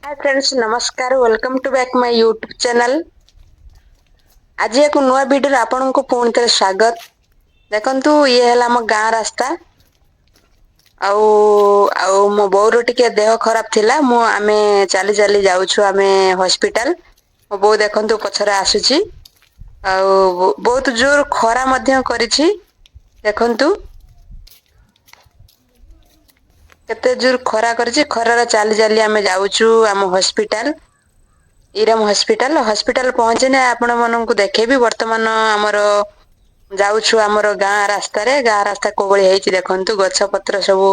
हाय friends, नमस्कार। Welcome to back my YouTube channel. आज एक नुआ वीडियो आपन को पुणी थे स्वागत। देखंतु ये है आम गाँ रास्ता आउ आउ मो बोर टिके देह खराब थिला। मु आमे चली चली जाउछु आमे हॉस्पिटल। मो बो देखंतु पछरे आसुची आउ बहुत जोर खरा मध्य करिछि। देखंतु केते जोर खरा करछि। खरार चाली चाली आमे जाउछु आम हॉस्पिटल। इरम हॉस्पिटल पहुंचने आपण मनକୁ देखेबी। वर्तमान हमर जाउछु हमर गाँ रास्ता को भଳି ହେଇଛି ଦେଖନ୍ତୁ। ଗଛ ପତ୍ର ସବୁ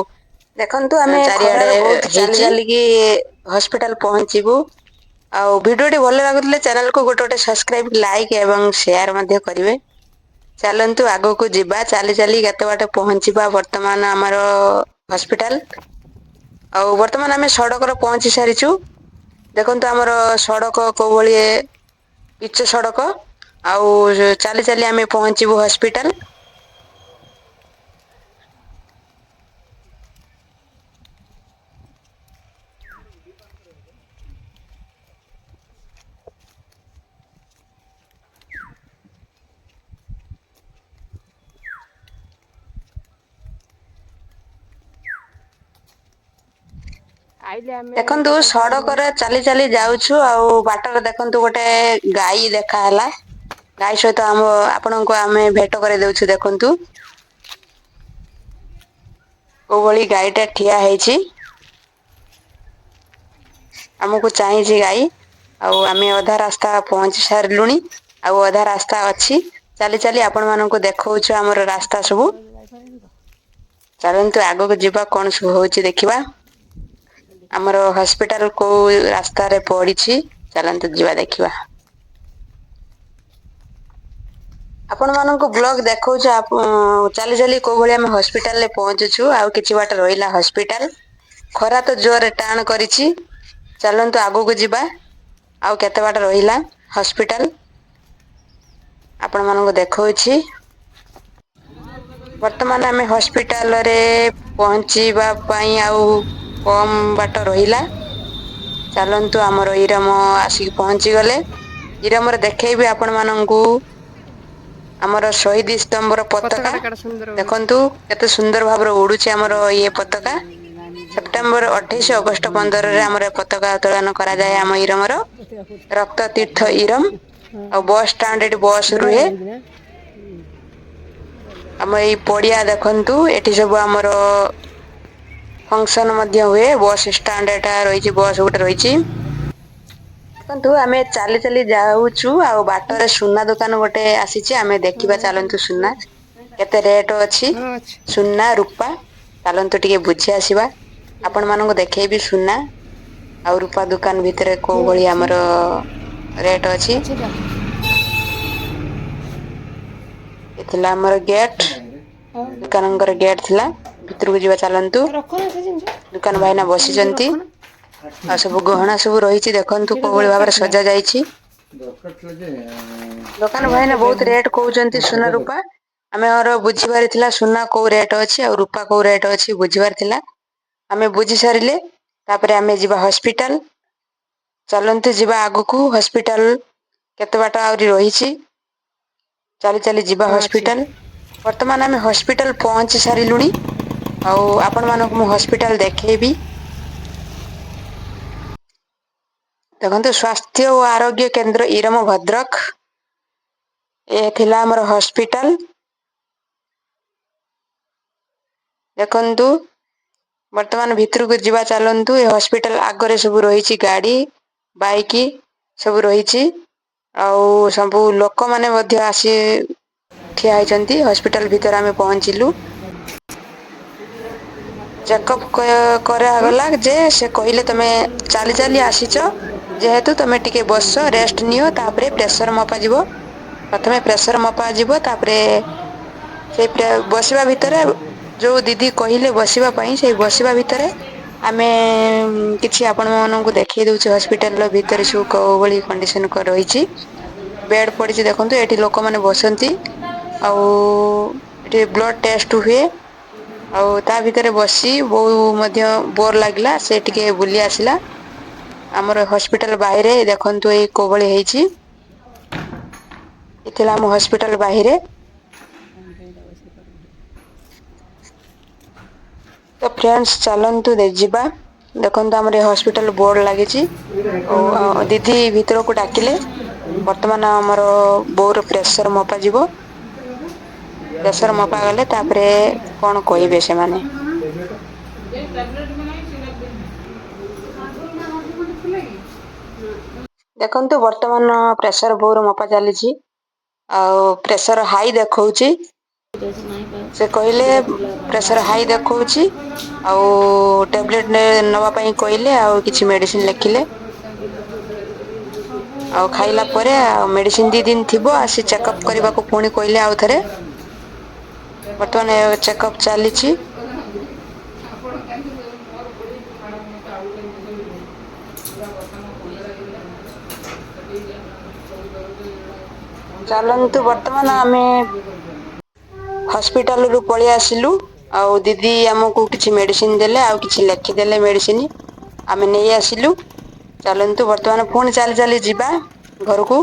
ଦେଖନ୍ତୁ। ଆମେ ଚାରିଆଡେ ବହୁତ ଚାଲି ଚାଲିକି ହସ୍ପିଟାଲ ପହଞ୍ଚିବୁ। ଆଉ ଭିଡିଓଟି ଭଲ ଲାଗୁଥିଲେ ଚ୍ୟାନେଲକୁ ଗୋଟେ ଗୋଟେ ସବସ୍କ୍ରାଇବ, ଲାଇକ୍ ଏବଂ ସେୟାର ମଧ୍ୟ କରିବେ। ଚାଲନ୍ତୁ ଆଗକୁ ଯିବା। ଚାଲି ଚାଲି କେତେ ବାଟ ପହଞ୍ଚିବା। ବର୍ତ୍ତମାନ ଆମର ହସ୍ପିଟାଲ ଆଉ ବର୍ତ୍ତମାନ ଆମେ ସଡକରେ ପହଞ୍ଚି ସାରିଛୁ। ଦେଖନ୍ତୁ ଆମର ସଡକ କୋଉ ଭଳି ପିଚୁ ସଡକ। ଆଉ ଚାଲି ଚାଲି ଆମେ ପହଞ୍ଚିବୁ ହସ୍ପିଟାଲ। ଦେଖନ୍ତୁ ସଡକରେ ଚାଲି ଚାଲି ଯାଉଛୁ। ଆଉ ବାଟରେ ଦେଖନ୍ତୁ ଗୋଟେ ଗାଈ ଦେଖା ହେଲା। ଗାଈ ସହିତ ଆପଣଙ୍କୁ ଆମେ ଭେଟ କରେଇ ଦଉଛୁ। ଦେଖନ୍ତୁ କୋଉ ଭଳି ଗାଈଟା ଠିଆ ହେଇଛି। ଆମକୁ ଚାହିଁଛି ଗାଈ। ଆଉ ଆମେ ଅଧା ରାସ୍ତା ପହଞ୍ଚି ସାରିଲୁଣି। ଆଉ ଅଧା ରାସ୍ତା ଅଛି। ଚାଲି ଚାଲି ଆପଣ ମାନଙ୍କୁ ଦେଖଉଛୁ ଆମର ରାସ୍ତା ସବୁ। ଚାଲନ୍ତୁ ଆଗକୁ ଯିବା କଣ ସବୁ ହଉଛି ଦେଖିବା। ଆମର ହସ୍ପିଟାଲ କୋଉ ରାସ୍ତାରେ ପଡିଛି। ଚାଲନ୍ତୁ ଯିବା ଦେଖିବା। ଆପଣ ମାନଙ୍କୁ ବ୍ଲଗ ଦେଖଉଛୁ। ଚାଲି ଚାଲି କୋଉ ଭଳି ଆମେ ହସ୍ପିଟାଲ ରେ ପହଞ୍ଚୁଛୁ। ଆଉ କିଛି ବାଟ ରହିଲା ହସ୍ପିଟାଲ। ଖରା ତ ଜୋରରେ ଟାଣ କରିଛି। ଚାଲନ୍ତୁ ଆଗକୁ ଯିବା। ଆଉ କେତେ ବାଟ ରହିଲା ହସ୍ପିଟାଲ ଆପଣ ମାନଙ୍କୁ ଦେଖଉଛି। ବର୍ତ୍ତମାନ ଆମେ ହସ୍ପିଟାଲରେ ପହଞ୍ଚିବା ପାଇଁ ଆଉ କମ ବାଟ ରହିଲା। ଚାଲନ୍ତୁ ଆମର ଇରମ ଆସିକି ପହଞ୍ଚି ଗଲେ। ଇରମରେ ଦେଖେଇବି ଆପଣ ମାନଙ୍କୁ ଆମର ଶହୀଦ ସ୍ତମ୍ଭର ପତାକା। ପତାକାଟା କେଡେ ସୁନ୍ଦର ଉଡୁଛି। ଦେଖନ୍ତୁ କେତେ ସୁନ୍ଦର ଭାବରେ ଉଡୁଛି ଆମର ଇଏ ପତାକା। ସେପ୍ଟେମ୍ବର 28 ଅଗଷ୍ଟ 15ରେ ଆମର ପତାକା ଉତ୍ତୋଳନ କରାଯାଏ ଆମ ଇରମର। ରକ୍ତ ତୀର୍ଥ ଇରମ। ଆଉ ବସ୍ ଷ୍ଟାଣ୍ଡ ଏଠି ବସ୍ ବଢିଆ ରୁହେ। ଲାଗୁଛି ନା? ଆମ ଏଇ ପଡିଆ ଦେଖନ୍ତୁ। ଏଠି ସବୁ ଆମର ଫଙ୍କସନ ମଧ୍ୟ ହୁଏ। ବସ୍ ଷ୍ଟାଣ୍ଡ ଏଟା ରହିଛି। ବସ୍ ଗୋଟେ ରହିଛି। ଦେଖନ୍ତୁ ଆମେ ଚାଲି ଚାଲି ଯାଉଛୁ। ଆଉ ବାଟରେ ସୁନା ଦୋକାନ ଗୋଟେ ଆସିଛି। ଆମେ ଦେଖିବା ଚାଲନ୍ତୁ ସୁନା କେତେ ରେଟ ଅଛି। ସୁନା ରୂପା ଚାଲନ୍ତୁ ଟିକେ ବୁଝି ଆସିବା। ଆପଣ ମାନଙ୍କୁ ଦେଖେଇବି ସୁନା ଆଉ ରୂପା ଦୋକାନ ଭିତରେ କୋଉ ହଁ ଭଳି ଅଛି ଆମର ରେଟ୍ ଅଛି। ଏ ଥିଲା ଆମର ଗେଟ୍। ଆଉ ଦୋକାନଙ୍କର ଗେଟ୍ ଥିଲା। ଭିତରକୁ ଯିବା ଚାଲନ୍ତୁ। ରଖନା ସେ ଜିନିଷ ଦୋକାନ ଭାଇନା ସେ ଜିନିଷ ବସିଛନ୍ତି। ରଖନା। ଆଉ ସବୁ ଗହଣା ସବୁ ରହିଛି। ଦେଖନ୍ତୁ ସେଇଟା କୋଉ ଭଳି ଦରକାର ଭାବରେ ଥିଲା। ସଜା ଯାଇଛି। ଦୋକାନ ଆଣିବା ଭାଇନା ବହୁତ ପଚାରିନି। ରେଟ୍ କହୁଛନ୍ତି ସୁନା ରୂପା। ଆମେର ବୁଝିବାର ଥିଲା ସୁନା କୋଉ ରେଟ୍ ଅଛି ଆଉ ରୂପା କୋଉ ରେଟ୍ ଅଛି ବୁଝିବାର ଥିଲା। ଆମେ ବୁଝି ସାରିଲେ ତାପରେ ଆମେ ଯିବା ହସ୍ପିଟାଲ। ଚାଲନ୍ତୁ ଯିବା ଆଗକୁ ହସ୍ପିଟାଲ କେତେ ବାଟ ଆହୁରି ରହିଛି। ଚାଲି ଚାଲି ଯିବା ହଁ ଅଛି। ହସ୍ପିଟାଲ। ବର୍ତ୍ତମାନ ଆମେ ହସ୍ପିଟାଲ ପହଞ୍ଚି ସାରିଲୁଣି। ଆଉ ଆପଣ ମାନଙ୍କୁ ମୁଁ ହସ୍ପିଟାଲ ଦେଖେଇବି। ଦେଖନ୍ତୁ ସ୍ୱାସ୍ଥ୍ୟ ଓ ଆରୋଗ୍ୟ କେନ୍ଦ୍ର ଇରମ ଭଦ୍ରକ। ଏ ଥିଲା ଆମର ହସ୍ପିଟାଲ। ଦେଖନ୍ତୁ ବର୍ତ୍ତମାନ ଭିତରକୁ ଯିବା ଚାଲନ୍ତୁ। ଏ ହସ୍ପିଟାଲ ଆଗରେ ସବୁ ରହିଛି ଗାଡି ବାଇକ୍ ସବୁ ରହିଛି। ଆଉ ସବୁ ଲୋକମାନେ ମଧ୍ୟ ଆସି ଠିଆ ହେଇଛନ୍ତି। ହସ୍ପିଟାଲ ଭିତରେ ଆମେ ପହଞ୍ଚିଲୁ। ଚେକଅପ୍ ହଁ କରାଗଲା ଯେ ସେ କହିଲେ ତମେ ଚାଲି ଚାଲି ଆସିଛ ଯେହେତୁ ତମେ ଟିକେ ବସ ରେଷ୍ଟ ନିଅ ତାପରେ ପ୍ରେସର ମପା ଯିବ। ପ୍ରଥମେ ପ୍ରେସର ମପା ଯିବ ତାପରେ ସେଇ ବସିବା ଭିତରେ ଯୋଉ ଦିଦି କହିଲେ ବସିବା ପାଇଁ ସେଇ ବସିବା ଭିତରେ ଆମେ କିଛି ଆପଣ ମାନଙ୍କୁ ଦେଖେଇ ଦଉଛୁ ହସ୍ପିଟାଲ ର ଭିତରେ ସବୁ କୋଉ ଭଳି କଣ୍ଡିସନ ରହିଛି। ବେଡ ପଡିଛି ଦେଖନ୍ତୁ ଏଠି ଲୋକମାନେ ବସନ୍ତି। ଆଉ ଏଠି ବ୍ଲଡ଼ ଟେଷ୍ଟ ହୁଏ। ଆଉ ତା ଭିତରେ ବସି ବୋଉ ମଧ୍ୟ ବୋର ଲାଗିଲା ସେ ଟିକେ ବୁଲି ଆସିଲା। ଆମର ହସ୍ପିଟାଲ ବାহিରେ ଦେଖନ୍ତୁ ଏଇ କୋଭଳି ହେଇଛି। ଏଥିଲା ଆମ ହସ୍ପିଟାଲ ବାହିରେ। ତ ଫ୍ରେଣ୍ଡସ୍ ଚାଲନ୍ତୁ ଯିବା। ଦେଖନ୍ତୁ ଆମର ଏ ହସ୍ପିଟାଲ ବୋର୍ଡ ଲାଗିଛି। ଆଉ ଦିଦି ଭିତରକୁ ଡାକିଲେ। ବର୍ତ୍ତମାନ ଆମର ବୋଉର ପ୍ରେସର ମପା ଯିବ। ପ୍ରେସର ମପା ଗଲେ ତାପରେ କଣ କହିବେ ସେମାନେ। ଦେଖନ୍ତୁ ବର୍ତ୍ତମାନ ପ୍ରେସର ବୋଉର ମପା ଚାଲିଛି। ଆଉ ପ୍ରେସର ହାଇ ଦେଖଉଛି। ସେ କହିଲେ ପ୍ରେସର ହାଇ ଦେଖଉଛି। ଆଉ ଟ୍ୟାବଲେଟ ନବା ପାଇଁ କହିଲେ ଆଉ କିଛି ମେଡିସିନ ଲେଖିଲେ। ଆଉ ଖାଇଲା ପରେ ଆଉ ମେଡିସିନ 2 ଦିନ ଥିବ ଆସି ଚେକଅପ୍ କରିବାକୁ ପୁଣି କହିଲେ ଆଉ ଥରେ। ବର୍ତ୍ତମାନ ଚେକଅପ୍ ଚାଲିଛି। ଚାଲନ୍ତୁ ବର୍ତ୍ତମାନ ଆମେ ହସ୍ପିଟାଲ ରୁ ପଳେଇ ଆସିଲୁ। ଆଉ ଦିଦି ଆମକୁ କିଛି ମେଡିସିନ ଦେଲେ ଆଉ କିଛି ଲେଖିଦେଲେ ମେଡିସିନ। ଆମେ ନେଇ ଆସିଲୁ। ଚାଲନ୍ତୁ ବର୍ତ୍ତମାନ ପୁଣି ଚାଲି ଚାଲି ଯିବା ଘରକୁ।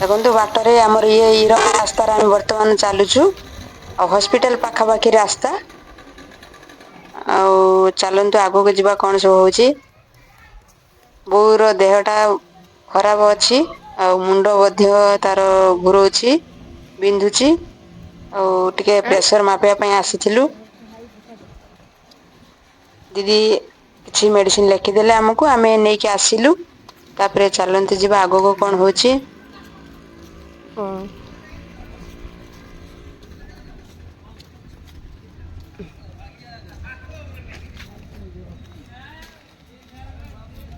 ଦେଖନ୍ତୁ ବାଟରେ ଆମର ରାସ୍ତାରେ ଆମେ ବର୍ତ୍ତମାନ ଚାଲୁଛୁ। ଆଉ ହସ୍ପିଟାଲ ପାଖାପାଖି ରାସ୍ତା। ଆଉ ଚାଲନ୍ତୁ ଆଗକୁ ଯିବା କଣ ସବୁ ହଉଛି। ବୋଉର ଦେହ ଟା ଖରାପ ଅଛି। ଆଉ ମୁଣ୍ଡ ମଧ୍ୟ ତାର ଘୁରଉଛି ବିନ୍ଧୁଛି। ଆଉ ଟିକେ ପ୍ରେସର ମାପିବା ପାଇଁ ଆସିଥିଲୁ। ଦିଦି କିଛି ମେଡିସିନ ଲେଖିଦେଲେ ଆମକୁ ଆମେ ନେଇକି ଆସିଲୁ। ତାପରେ ଚାଲନ୍ତୁ ଯିବା ଆଗକୁ କଣ ହଉଛି। ହଁ।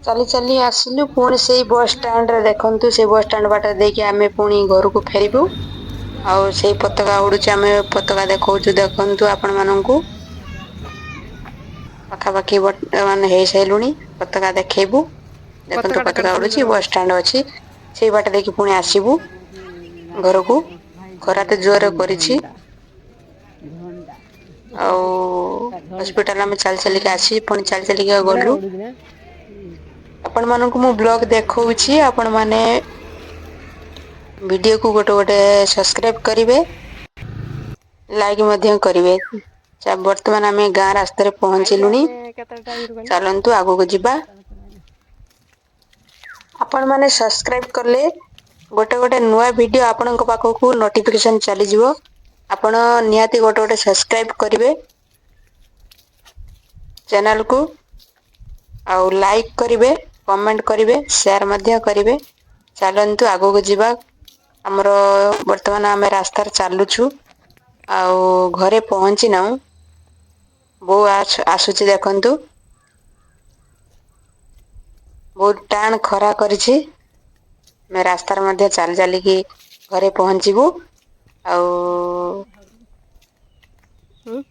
ଚାଲି ଚାଲି ଆସିଲୁ ପୁଣି ସେଇ ବସଷ୍ଟାଣ୍ଡ ରେ ଦେଖନ୍ତୁ ସେଇ ବସଷ୍ଟାଣ୍ଡ ବାଟରେ ଦେଇକି ଆମେ ପୁଣି ଘରକୁ ଫେରିବୁ। ଆଉ ସେଇ ପତାକା ଉଡୁଛି ଆମେ ପତାକା ଦେଖଉଛୁ ଦେଖନ୍ତୁ ଆପଣ ମାନଙ୍କୁ। ପାଖାପାଖି ବର୍ତ୍ତମାନ ହେଇସାରିଲୁଣି ପତାକା ଦେଖେଇବୁ। ଦେଖନ୍ତୁ ପତାକାଟା ପତାକା କାଢୁଛନ୍ତି ଉଡୁଛି ରୁହ। ବସଷ୍ଟାଣ୍ଡ ଅଛି ସେଇ ବାଟ ଦେଇକି ପୁଣି ଆସିବୁ। ଘରକୁ ଖରା ତ ଜୋରରେ କରିଛି। ଆଉ ହସ୍ପିଟାଲ ଆମେ ଚାଲି ଚାଲିକା ଆସି ପୁଣି ଚାଲି ଚାଲିକା ଗଲୁ। ଆପଣ ମାନଙ୍କୁ ମୁଁ ବ୍ଲଗ ଦେଖଉଛି ଆପଣ ମାନେ ଭିଡିଓକୁ ଗୋଟେ ଗୋଟେ ସବସ୍କ୍ରାଇବ କରିବେ। ଲାଇକ୍ ମଧ୍ୟ କରିବେ ବର୍ତ୍ତମାନ ଆମେ ଗାଁ ରାସ୍ତାରେ ଆଇଲୁ ପହଞ୍ଚିଲୁଣି ଆମେ କେତେଟା ଟାଇମରୁ କହିଲ? ଚାଲନ୍ତୁ ଆଗକୁ ଯିବା। ଆପଣ ମାନେ ସବସ୍କ୍ରାଇବ କଲେ ଗୋଟେ ଗୋଟେ ନୂଆ ଭିଡିଓ ଆପଣଙ୍କ ପାଖକୁ ନୋଟିଫିକେସନ ଚାଲିଯିବ। ଆପଣ ନିହାତି ଗୋଟେ ଗୋଟେ ସବସ୍କ୍ରାଇବ କରିବେ। ଚ୍ୟାନେଲକୁ ଆଉ ଲାଇକ୍ କରିବେ କମେଣ୍ଟ କରିବେ ସେୟାର ମଧ୍ୟ କରିବେ। ଚାଲନ୍ତୁ ଆଗକୁ ଯିବା ଆମର ବର୍ତ୍ତମାନ ଆମେ ରାସ୍ତାରେ ଚାଲୁଛୁ। ଆଉ ଘରେ ପହଞ୍ଚି ନାହୁଁ ବୋଉ ଆସୁଛି ଦେଖନ୍ତୁ। ବହୁତ ଟାଣ ଖରା କରିଛି। ଆମେ ରାସ୍ତାରେ ମଧ୍ୟ ଚାଲି ଚାଲିକି ଘରେ ପହଞ୍ଚିବୁ ଆଉ ହୁଁ।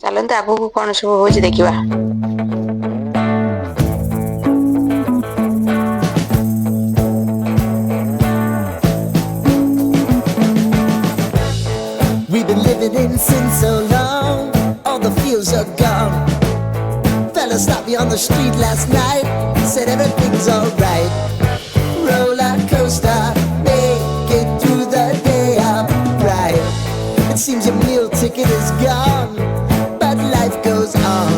ଚାଲନ୍ତୁ ଆଗକୁ କଣ ସବୁ ହଉଛି ଦେଖିବା। We've been living in sin so long, all the feels are gone. Fella stopped me on the street last night, said everything's alright. Roller coaster, make it through the day upright. It seems your meal ticket is gone, but life goes on.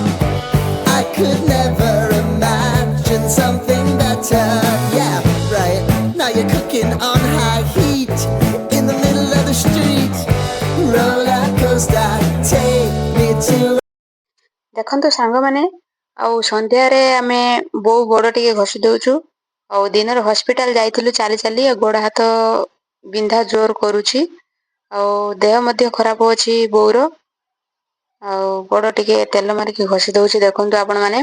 I could never imagine something better. Yeah, right. Now you're cooking on high heat in the middle of the street. Roller coaster, take me to. ଦେଖନ୍ତୁ ସାଙ୍ଗମାନେ ଆଉ ସନ୍ଧ୍ୟାରେ ଆମେ ବୋଉ ଗୋଡ ଟିକେ ଘଷି ଦଉଛୁ। ଆଉ ଦିନରେ ହସ୍ପିଟାଲ ଯାଇଥିଲୁ ଚାଲି ଚାଲି ଗୋଡ ହାତ ବିନ୍ଧା ଜୋର କରୁଛି। ଆଉ ଦେହ ମଧ୍ୟ ଖରାପ ଅଛି ବୋଉର। ଆଉ ଗୋଡ ଟିକେ ତେଲ ମାରିକି ଘଷି ଦଉଛି ଦେଖନ୍ତୁ ଆପଣ ମାନେ।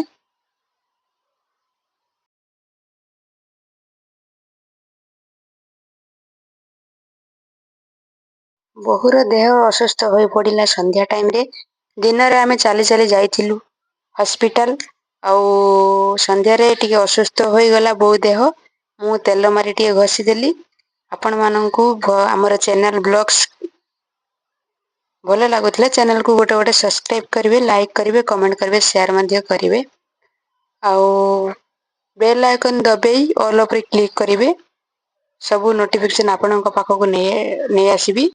ବୋଉର ଦେହ ଅସୁସ୍ଥ ହୋଇ ପଡିଲା ସନ୍ଧ୍ୟା ଟାଇମରେ। ଦିନରେ ଆମେ ଚାଲି ଚାଲି ଯାଇଥିଲୁ ହସ୍ପିଟାଲ। ଆଉ ସନ୍ଧ୍ୟାରେ ଟିକେ ଅସୁସ୍ଥ ହୋଇଗଲା ବୋଉ ଦେହ। ମୁଁ ତେଲ ମାରି ଟିକେ ଘଷିଦେଲି ଆପଣ ମାନଙ୍କୁ ଆମର ଚ୍ୟାନେଲ ବ୍ଲଗସ ଭଲ ଲାଗୁଥିଲା ଚ୍ୟାନେଲ କୁ ଗୋଟେ ଗୋଟେ ସବସ୍କ୍ରାଇବ କରିବେ, ଲାଇକ୍ କରିବେ, କମେଣ୍ଟ କରିବେ, ସେୟାର ମଧ୍ୟ କରିବେ। ଆଉ ବେଲ୍ ଆଇକନ୍ ଦବେଇ ଅଲ୍ ଉପରେ କ୍ଲିକ୍ କରିବେ। ସବୁ ନୋଟିଫିକେସନ ଆପଣଙ୍କ ପାଖକୁ ନେଇ ଆସିବି।